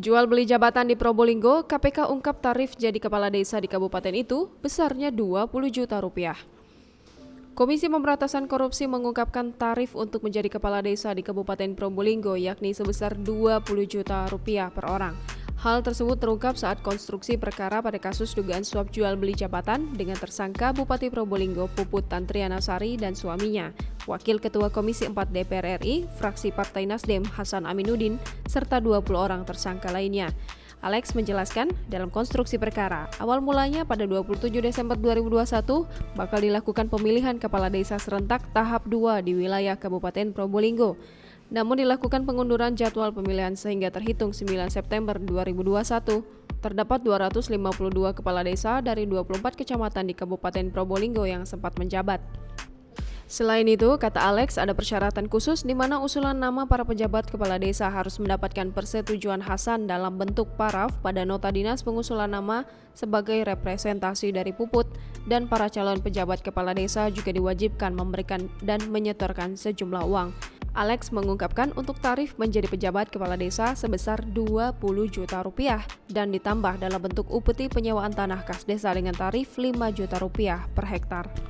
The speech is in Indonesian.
Jual beli jabatan di Probolinggo, KPK ungkap tarif jadi kepala desa di kabupaten itu besarnya 20 juta rupiah. Komisi Pemberantasan Korupsi mengungkapkan tarif untuk menjadi kepala desa di Kabupaten Probolinggo yakni sebesar 20 juta rupiah per orang. Hal tersebut terungkap saat konstruksi perkara pada kasus dugaan suap jual beli jabatan dengan tersangka Bupati Probolinggo Puput Tantriana Sari dan suaminya, Wakil Ketua Komisi 4 DPR RI, fraksi Partai Nasdem Hasan Aminuddin, serta 20 orang tersangka lainnya. Alex menjelaskan, dalam konstruksi perkara, awal mulanya pada 27 Desember 2021 bakal dilakukan pemilihan kepala desa serentak tahap 2 di wilayah Kabupaten Probolinggo. Namun dilakukan pengunduran jadwal pemilihan sehingga terhitung 9 September 2021. Terdapat 252 kepala desa dari 24 kecamatan di Kabupaten Probolinggo yang sempat menjabat. Selain itu, kata Alex, ada persyaratan khusus di mana usulan nama para pejabat kepala desa harus mendapatkan persetujuan Hasan dalam bentuk paraf pada nota dinas pengusulan nama sebagai representasi dari Puput, dan para calon pejabat kepala desa juga diwajibkan memberikan dan menyetorkan sejumlah uang. Alex mengungkapkan untuk tarif menjadi pejabat kepala desa sebesar 20 juta rupiah dan ditambah dalam bentuk upeti penyewaan tanah kas desa dengan tarif 5 juta rupiah per hektar.